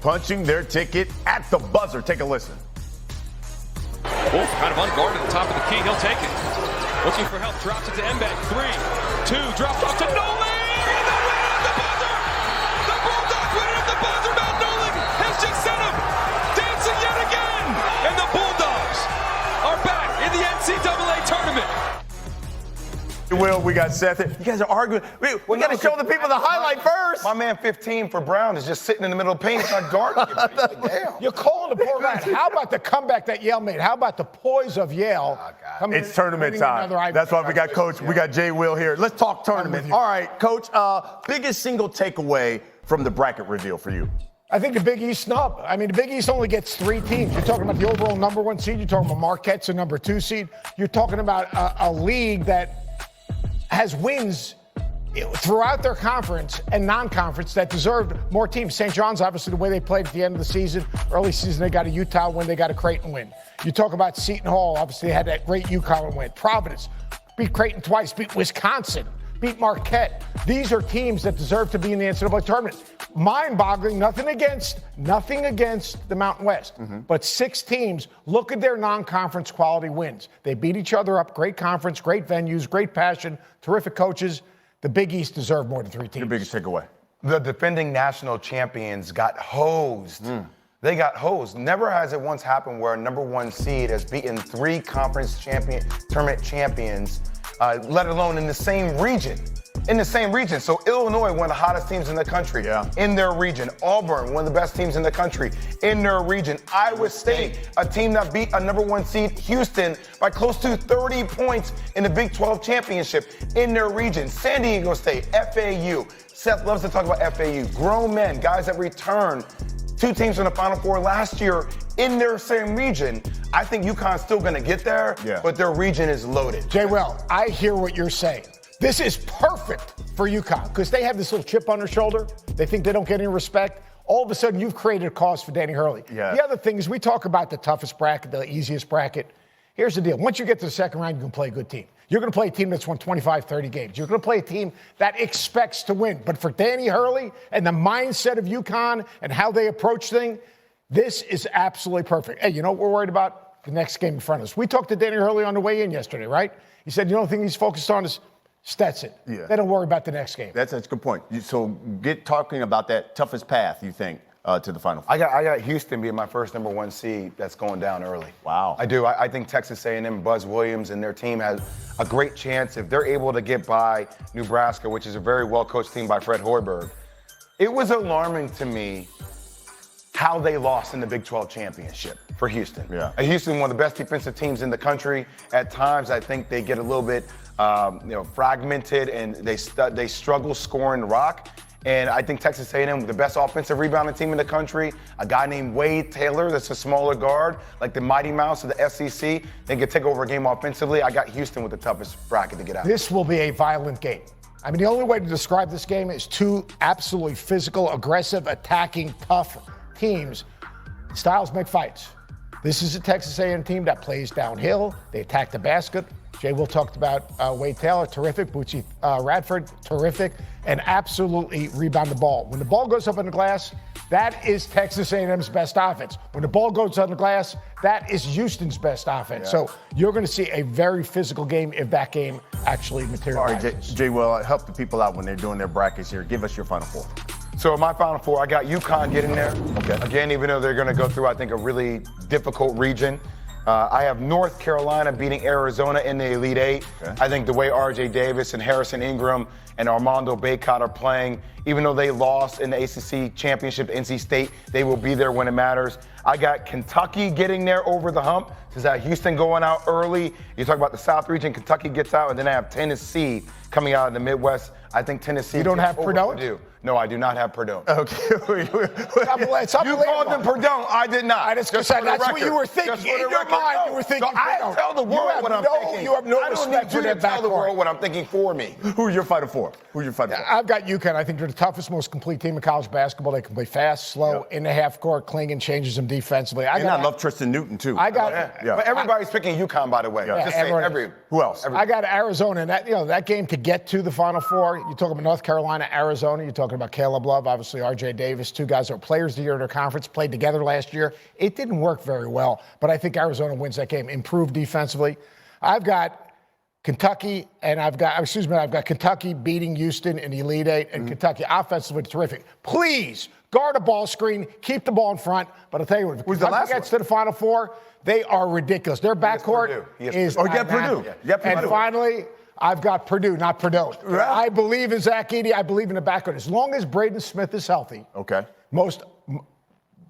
punching their ticket at the buzzer. Take a listen. Wolf kind of unguarded at the top of the key. He'll take it. Looking for help. Drops it to Mbek. 3, 2. Drops off to Nolan. And the winner at the buzzer. The Bulldogs winner at the buzzer. Matt Nolan has just sent him dancing yet again. And the Bulldogs are back in the NCAA tournament. Will, we got Seth. You guys are arguing. We got to show the people the highlight first. My man 15 for Brown is just sitting in the middle of the paint. It's not guarding anybody. Like, damn. You're calling the poor guy. How about the comeback that Yale made? How about the poise of Yale? It's tournament time. That's why we got Coach. We got Jay Will here. Let's talk tournament. All right, Coach. Biggest single takeaway from the bracket reveal for you? I think the Big East snub. I mean, the Big East only gets 3 teams. You're talking about the overall number 1 seed. You're talking about Marquette's a number 2 seed. You're talking about a league that has wins throughout their conference and non-conference that deserved more teams. St. John's, obviously, the way they played at the end of the season, early season, they got a Utah win, they got a Creighton win. You talk about Seton Hall, obviously, they had that great UConn win. Providence beat Creighton twice, beat Wisconsin, beat Marquette. These are teams that deserve to be in the NCAA tournament. Mind-boggling, nothing against the Mountain West. But 6 teams, look at their non-conference quality wins. They beat each other up, great conference, great venues, great passion, terrific coaches. The Big East deserve more than 3 teams. Your biggest takeaway? The defending national champions got hosed. They got hosed. Never has it once happened where a number 1 seed has beaten 3 conference tournament champions, let alone in the same region. So Illinois, one of the hottest teams in the country, in their region. Auburn, one of the best teams in the country, in their region. Iowa State, a team that beat a number 1 seed, Houston, by close to 30 points in the Big 12 championship, in their region. San Diego State, FAU. Seth loves to talk about FAU. Grown men, guys that returned 2 teams from the Final Four last year in their same region. I think UConn's still going to get there, but their region is loaded. Jay Will, I hear what you're saying. This is perfect for UConn because they have this little chip on their shoulder. They think they don't get any respect. All of a sudden, you've created a cause for Danny Hurley. The other thing is we talk about the toughest bracket, the easiest bracket. Here's the deal. Once you get to the second round, you can play a good team. You're going to play a team that's won 25, 30 games. You're going to play a team that expects to win. But for Danny Hurley and the mindset of UConn and how they approach things, this is absolutely perfect. Hey, you know what we're worried about? The next game in front of us. We talked to Danny Hurley on the way in yesterday, right? He said, the only thing he's focused on is Stetson. They don't worry about the next game. That's a good point. So get talking about that toughest path, you think, to the Final Four. I got Houston being my first number 1 seed that's going down early. Wow. I do. I think Texas A&M, Buzz Williams, and their team has a great chance if they're able to get by Nebraska, which is a very well-coached team by Fred Hoiberg. It was alarming to me how they lost in the Big 12 championship for Houston. Houston, one of the best defensive teams in the country. At times, I think they get a little bit fragmented and they struggle scoring the rock. And I think Texas A&M, the best offensive rebounding team in the country, a guy named Wade Taylor that's a smaller guard, like the Mighty Mouse of the SEC, they can take over a game offensively. I got Houston with the toughest bracket to get out. This will be a violent game. I mean, the only way to describe this game is 2 absolutely physical, aggressive, attacking, tough teams. Styles make fights. This is a Texas A&M team that plays downhill. They attack the basket. Jay Will talked about Wade Taylor, terrific. Bootsy Radford, terrific. And absolutely rebound the ball. When the ball goes up on the glass, that is Texas A&M's best offense. When the ball goes on the glass, that is Houston's best offense. So you're going to see a very physical game if that game actually materializes. All right, Jay Will, help the people out when they're doing their brackets here. Give us your Final Four. So in my Final Four, I got UConn getting there. Again, even though they're going to go through, I think, a really difficult region. I have North Carolina beating Arizona in the Elite Eight. I think the way R.J. Davis and Harrison Ingram and Armando Bacot are playing, even though they lost in the ACC championship to NC State, they will be there when it matters. I got Kentucky getting there over the hump. Since I have Houston going out early. You talk about the South region, Kentucky gets out, and then I have Tennessee coming out of the Midwest. I think Tennessee. You don't have Purdue? No, I do not have Purdue. Okay. You called them Purdue. I did not. That's what you were thinking. In your mind, you were thinking. I tell the world what I'm thinking. You have no respect for that. I don't need you to tell the world what I'm thinking for me. Who's your Final Four? I've got UConn. I think they're the toughest, most complete team in college basketball. They can play fast, slow, in the half court. Klingon changes them defensively. I love Tristan Newton, too. But everybody's picking UConn, by the way. Just say who else? I got Arizona. And that game to get to the Final Four, you talk about North Carolina, Arizona, you talk talking about Caleb Love, obviously R.J. Davis, two guys that were players of the year in their conference, played together last year. It didn't work very well, but I think Arizona wins that game. Improved defensively. I've got Kentucky, and I've got Kentucky beating Houston in the Elite Eight, and Kentucky offensively terrific. Please guard a ball screen, keep the ball in front. But I'll tell you what, if Kentucky gets to the Final Four, they are ridiculous. Their backcourt is Purdue. And finally, I've got Purdue, not Purdue. Right. I believe in Zach Edey. I believe in the backcourt. As long as Braden Smith is healthy, most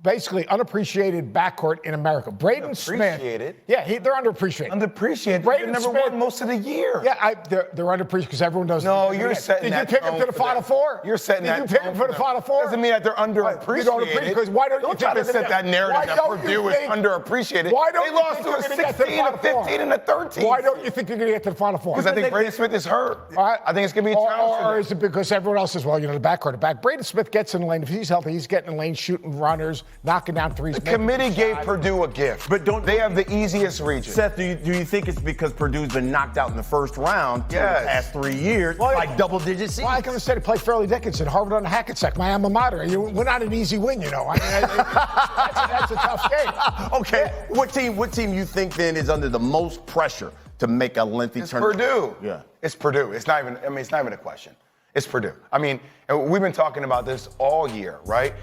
basically unappreciated backcourt in America. Braden Smith. Yeah, they're underappreciated. Underappreciated. Braden never Smith won most of the year. Yeah, they're underappreciated because everyone knows. No, you're setting that. Did you pick them to the Final Four? You're setting that. Did you pick them for the Final Four? Doesn't mean that they're underappreciated. Because why don't you try to set that narrative that Purdue is underappreciated? Why don't they lost to a 16, a 15, and a 13? Why don't you think you're going to get to the Final Four? Because I think Braden Smith is hurt. I think it's going to be a challenge. Or is it because everyone else says, well, the backcourt. Braden Smith gets in the lane. If he's healthy, he's getting in the lane, shooting runners, knocking down threes. The committee gave Purdue a gift, but they have the easiest region. Seth, do you think it's because Purdue's been knocked out in the first round for the past 3 years by double-digit seeds? Well, I can say to play Fairleigh Dickinson, Harvard on the Hackensack, my alma mater. We're not an easy win, I mean, that's a tough game. Okay, what team you think then is under the most pressure to make a lengthy tournament? Purdue. Yeah, it's Purdue. It's not even a question. It's Purdue. I mean, we've been talking about this all year, right?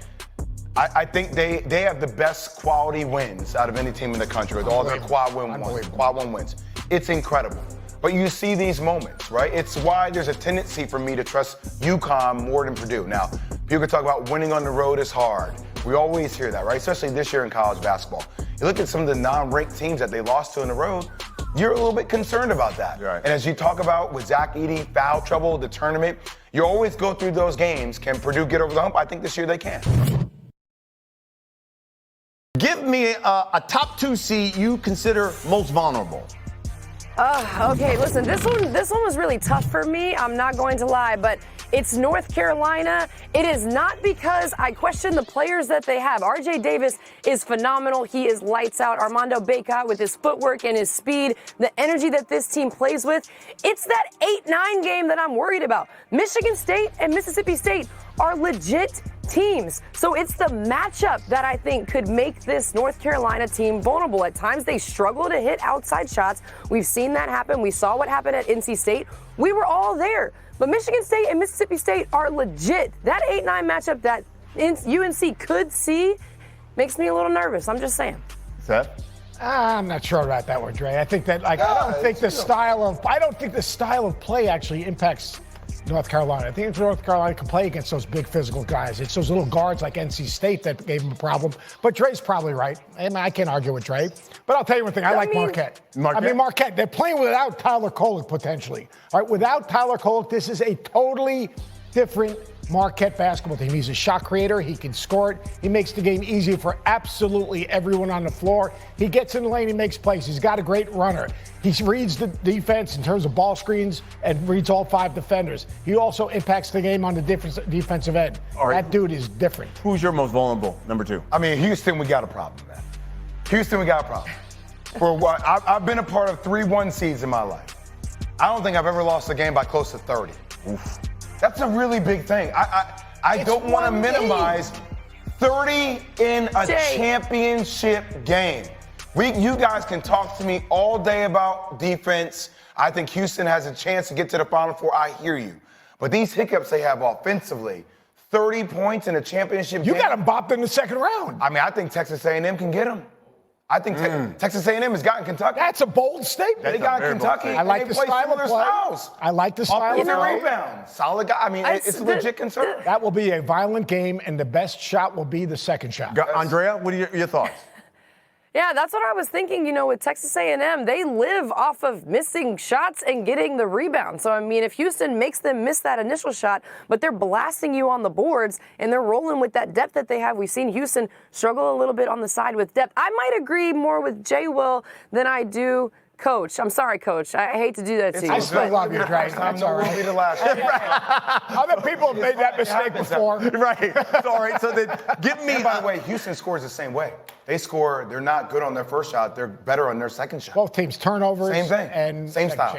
I think they have the best quality wins out of any team in the country with all their quad one wins. It's incredible. But you see these moments, right? It's why there's a tendency for me to trust UConn more than Purdue. Now, people can talk about winning on the road is hard. We always hear that, right? Especially this year in college basketball. You look at some of the non-ranked teams that they lost to on the road, you're a little bit concerned about that. Right. And as you talk about with Zach Edey, foul trouble, the tournament, you always go through those games. Can Purdue get over the hump? I think this year they can. Give me a top 2 seed you consider most vulnerable. Okay, listen, this one was really tough for me. I'm not going to lie, but it's North Carolina. It is not because I question the players that they have. R.J. Davis is phenomenal. He is lights out. Armando Bacot with his footwork and his speed, the energy that this team plays with. It's that 8-9 game that I'm worried about. Michigan State and Mississippi State are legit teams. So it's the matchup that I think could make this North Carolina team vulnerable. At times they struggle to hit outside shots. We've seen that happen. We saw what happened at NC State. We were all there. But Michigan State and Mississippi State are legit. That 8-9 matchup that UNC could see makes me a little nervous. I'm just saying. Seth? I'm not sure about that one, Dre. I think that I don't think the style of play actually impacts North Carolina. I think North Carolina can play against those big physical guys. It's those little guards like NC State that gave them a problem. But Dre's probably right. And I can't argue with Dre. But I'll tell you one thing. I like Marquette. Marquette. They're playing without Tyler Kolek potentially. All right, without Tyler Kolek, this is a totally different Marquette basketball team. He's a shot creator. He can score it. He makes the game easier for absolutely everyone on the floor. He gets in the lane. He makes plays. He's got a great runner. He reads the defense in terms of ball screens and reads all 5 defenders. He also impacts the game on the defensive end. That dude is different. Who's your most vulnerable, number 2? I mean, Houston, we got a problem, man. Houston, we got a problem. For what? I've been a part of 3-1 seeds in my life. I don't think I've ever lost a game by close to 30. Oof. That's a really big thing. I don't want to minimize 30 in a championship game. You guys can talk to me all day about defense. I think Houston has a chance to get to the Final Four. I hear you. But these hiccups they have offensively, 30 points in a championship game. You got them bopped in the second round. I mean, I think Texas A&M can get them. I think Texas A&M has gotten Kentucky. That's a bold statement. They got Kentucky. I like the style of play. I like the style of play. Rebound. Solid guy. I mean, it's a legit concern. That will be a violent game, and the best shot will be the second shot. Andrea, what are your thoughts? Yeah, that's what I was thinking. With Texas A&M, they live off of missing shots and getting the rebound. So, I mean, if Houston makes them miss that initial shot, but they're blasting you on the boards and they're rolling with that depth that they have, we've seen Houston struggle a little bit on the side with depth. I might agree more with Jay Will than I do Coach. I'm sorry, Coach. I hate to do that to you. I still love you, Dre. That's all right. Be the last. Other people have made that mistake before. Right. All right. So then, give me. And by the way, Houston scores the same way. They're not good on their first shot. They're better on their second shot. Both teams turnovers. Same thing. And same style.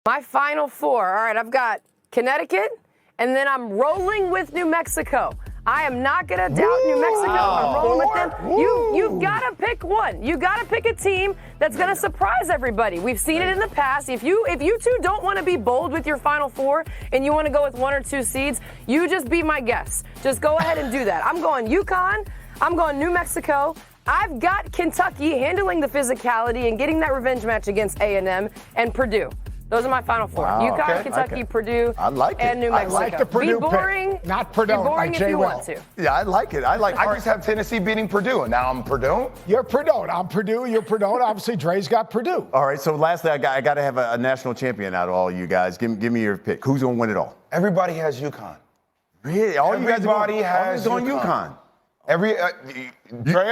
My Final Four. All right, I've got Connecticut, and then I'm rolling with New Mexico. I am not going to doubt New Mexico. I'm rolling with them. You've got to pick one. You got to pick a team that's going to surprise everybody. We've seen it in the past. If you two don't want to be bold with your Final Four and you want to go with 1 or 2 seeds, you just be my guest. Just go ahead and do that. I'm going UConn. I'm going New Mexico. I've got Kentucky handling the physicality and getting that revenge match against A&M and Purdue. Those are my Final Four. Wow, UConn, okay, Kentucky, okay. Purdue, I like it. and New Mexico. I like the Purdue Be boring. pick. Not Purdue. Be boring like if you Will. want to. Yeah, I like it. I just have Tennessee beating Purdue, and now I'm Purdue. You're Purdue. I'm Purdue. You're Purdue. Obviously, Dre's got Purdue. All right, so lastly, I got to have a national champion out of all you guys. Give me your pick. Who's going to win it all? Everybody has UConn. Really? All you guys Everybody has going UConn. Drea,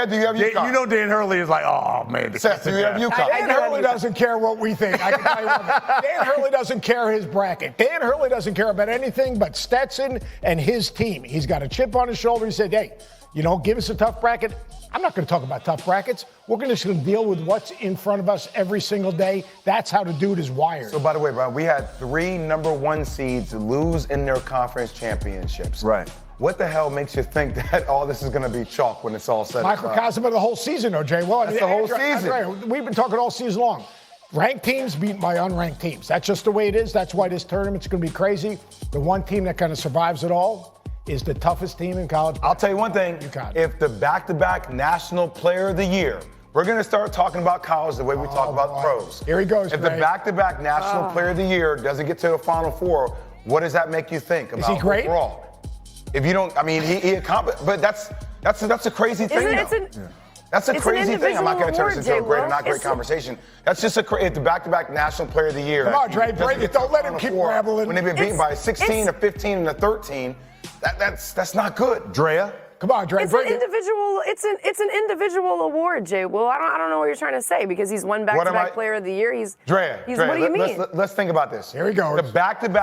do you have UConn? You know Dan Hurley is like, oh, man. Seth, do you have UConn? Dan Hurley doesn't care what we think. I can tell you what. Dan Hurley doesn't care his bracket. Dan Hurley doesn't care about anything but Stetson and his team. He's got a chip on his shoulder. He said, hey, give us a tough bracket. I'm not going to talk about tough brackets. We're just going to deal with what's in front of us every single day. That's how the dude is wired. So, by the way, Brian, we had 3 number 1 seeds lose in their conference championships. Right. What the hell makes you think that all this is going to be chalk when it's all said and done? Microcosm of the whole season, OJ. Well, That's the whole season. Andre, we've been talking all season long. Ranked teams beaten by unranked teams. That's just the way it is. That's why this tournament's going to be crazy. The one team that kind of survives it all is the toughest team in college. I'll tell you one thing. UConn. If the back-to-back National Player of the Year, we're going to start talking about college the way we talk about boy. pros. Here he goes, If the Ray. back-to-back National Player of the Year doesn't get to the Final Four, what does that make you think about he great? overall? If you don't, I mean, he accomplished, but that's a crazy thing. That's a crazy thing. I'm not going to turn this into a great or not great conversation. That's just if the back-to-back National Player of the Year. Come on, Dre, break it. Don't let him keep rambling. When they've been beaten by a 16, a 15, and a 13, that's not good. Drea? Come on, Dre. It's an individual. It's an individual award, Jay. Well, I don't know what you're trying to say because he's won back-to-back Player of the Year. Drea, what do you mean? Let's think about this. Here he goes. The back-to-back